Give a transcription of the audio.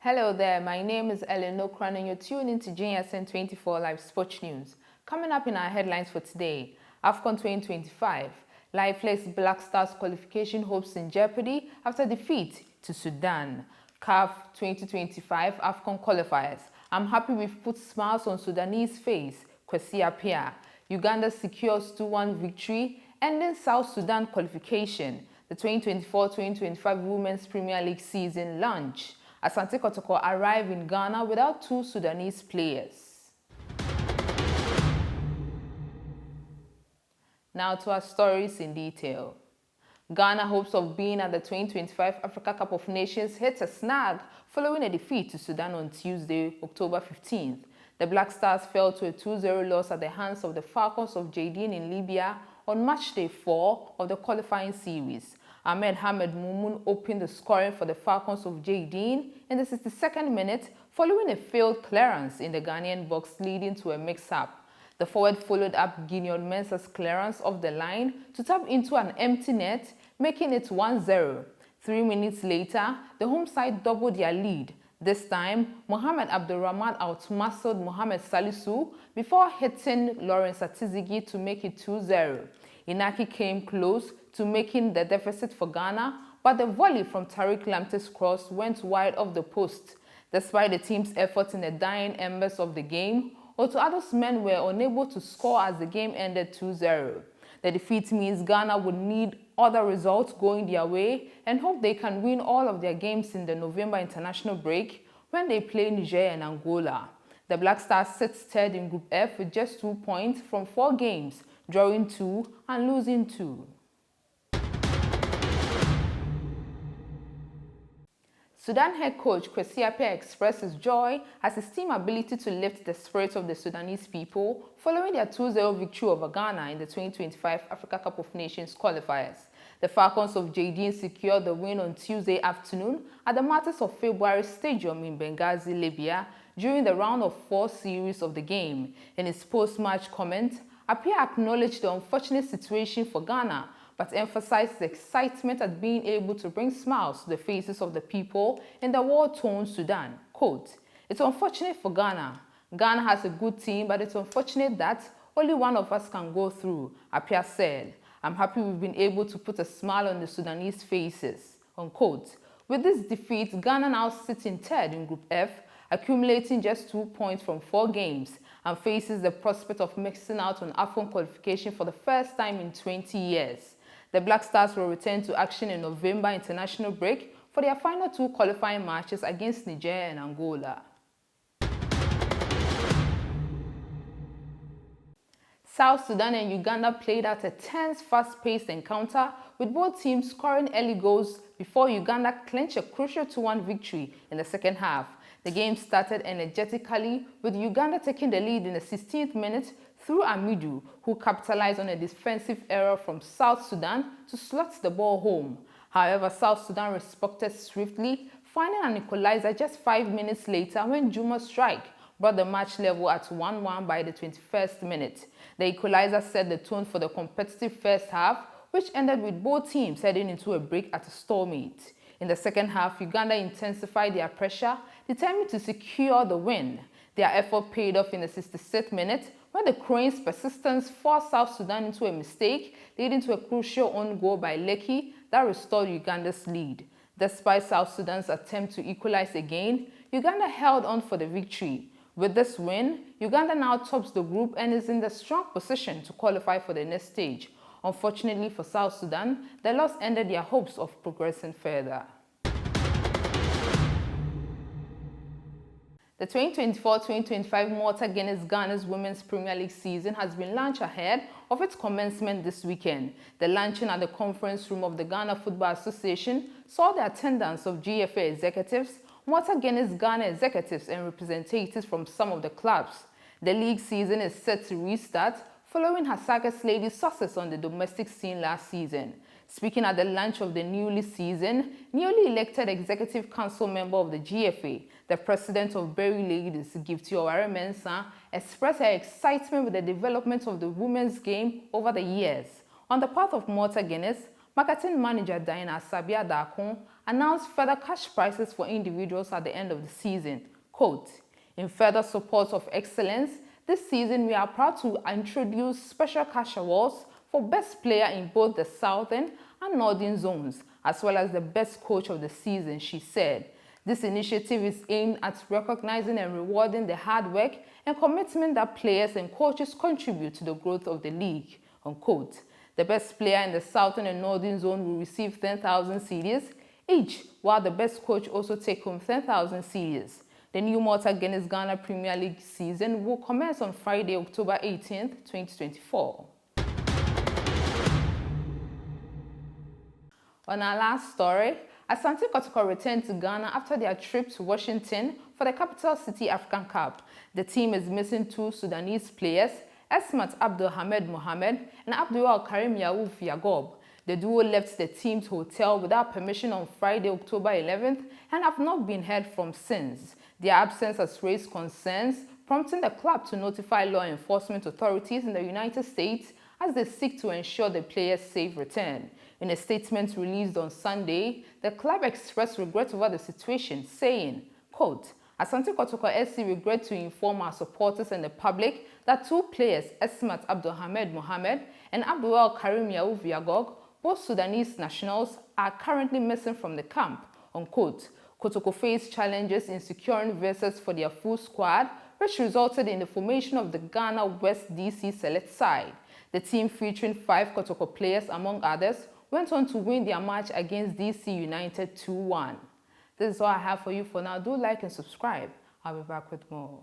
Hello there, my name is Ellen Okran and you're tuned into JSN 24 Live Sports News. Coming up in our headlines for today, AFCON 2025, Lifeless Black Stars qualification hopes in jeopardy after defeat to Sudan. CAF 2025 AFCON qualifiers. I'm happy we've put smiles on Sudanese face, Kwesi Appiah. Uganda secures 2-1 victory, ending South Sudan qualification. The 2024-2025 Women's Premier League season launch. Asante Kotoko arrive in Ghana without two Sudanese players. Now to our stories in detail. Ghana hopes of being at the 2025 Africa Cup of Nations hits a snag following a defeat to Sudan on Tuesday, October 15th. The Black Stars fell to a 2-0 loss at the hands of the Falcons of Jadin in Libya on match day 4 of the qualifying series. Ahmed Hamed Moumoun opened the scoring for the Falcons of Jadin in the 62nd minute following a failed clearance in the Ghanaian box leading to a mix-up. The forward followed up Gideon Mensah's clearance off the line to tap into an empty net, making it 1-0. 3 minutes later, the home side doubled their lead. This time, Mohamed Abdulrahman outmuscled Mohamed Salisu before hitting Lawrence Atizigi to make it 2-0. Inaki came close to making the deficit for Ghana, but the volley from Tariq Lamptey's cross went wide of the post. Despite the team's efforts in the dying embers of the game, Otoado's men were unable to score as the game ended 2-0. The defeat means Ghana would need other results going their way and hope they can win all of their games in the November international break when they play Niger and Angola. The Black Stars sits third in Group F with just 2 points from 4 games, drawing 2 and losing 2. Sudan head coach Kwesi Appiah expressed his joy at his team's ability to lift the spirits of the Sudanese people following their 2-0 victory over Ghana in the 2025 Africa Cup of Nations qualifiers. The Falcons of Jadin secured the win on Tuesday afternoon at the Martyrs of February Stadium in Benghazi, Libya, during the round of 4 series of the game. In his post-match comment, Appiah acknowledged the unfortunate situation for Ghana, but emphasized the excitement at being able to bring smiles to the faces of the people in the war-torn Sudan. Quote, "It's unfortunate for Ghana. Ghana has a good team, but it's unfortunate that only one of us can go through," Appiah said. "I'm happy we've been able to put a smile on the Sudanese faces." Unquote. With this defeat, Ghana now sits in third in Group F, accumulating just 2 points from 4 games, and faces the prospect of missing out on AFCON qualification for the first time in 20 years. The Black Stars will return to action in November international break for their final 2 qualifying matches against Niger and Angola. South Sudan and Uganda played out a tense, fast-paced encounter with both teams scoring early goals before Uganda clinched a crucial 2-1 victory in the second half. The game started energetically with Uganda taking the lead in the 16th minute through Amidu, who capitalized on a defensive error from South Sudan to slot the ball home. However, South Sudan responded swiftly, finding an equalizer just 5 minutes later when Juma's strike brought the match level at 1-1 by the 21st minute. The equalizer set the tone for the competitive first half, which ended with both teams heading into a break at a stalemate. In the second half, Uganda intensified their pressure, determined to secure the win. Their effort paid off in the 66th minute when the Cranes' persistence forced South Sudan into a mistake, leading to a crucial own goal by Lekki that restored Uganda's lead. Despite South Sudan's attempt to equalize again, Uganda held on for the victory. With this win, Uganda now tops the group and is in the strong position to qualify for the next stage. Unfortunately for South Sudan, the loss ended their hopes of progressing further. The 2024-2025 Malta Guinness Ghana's Women's Premier League season has been launched ahead of its commencement this weekend. The launching at the conference room of the Ghana Football Association saw the attendance of GFA executives, Malta Guinness Ghana executives and representatives from some of the clubs. The league season is set to restart following Hasaka's ladies' success on the domestic scene last season. Speaking at the launch of the newly elected Executive Council member of the GFA, the president of Berry Ladies, Gifty Oware Mensah, expressed her excitement with the development of the women's game over the years. On the part of Malta Guinness, marketing manager Diana Sabia Dakon announced further cash prizes for individuals at the end of the season. Quote, "In further support of excellence, this season we are proud to introduce special cash awards for best player in both the southern and northern zones, as well as the best coach of the season," she said. This initiative is aimed at recognizing and rewarding the hard work and commitment that players and coaches contribute to the growth of the league. Unquote. The best player in the southern and northern zone will receive 10,000 cedis each, while the best coach also take home 10,000 cedis. The new Malta Guinness Ghana Premier League season will commence on Friday, October 18th, 2024. On our last story, Asante Kotoko returned to Ghana after their trip to Washington for the Capital City African Cup. The team is missing two Sudanese players, Esmat Abdul Hamed Mohamed and Abdul Karim Yaouf Yagob. The duo left the team's hotel without permission on Friday, October 11th and have not been heard from since. Their absence has raised concerns, prompting the club to notify law enforcement authorities in the United States as they seek to ensure the players' safe return. In a statement released on Sunday, the club expressed regret over the situation, saying, quote, "Asante Kotoko SC regret to inform our supporters and the public that two players, Esmat Abdul Hamed Mohamed and Abdul Karim Yaouf Yagob, both Sudanese nationals, are currently missing from the camp." Unquote. Kotoko faced challenges in securing visas for their full squad, which resulted in the formation of the Ghana West DC Select side. The team, featuring 5 Kotoko players among others, went on to win their match against DC United 2-1. This is all I have for you for now. Do like and subscribe. I'll be back with more.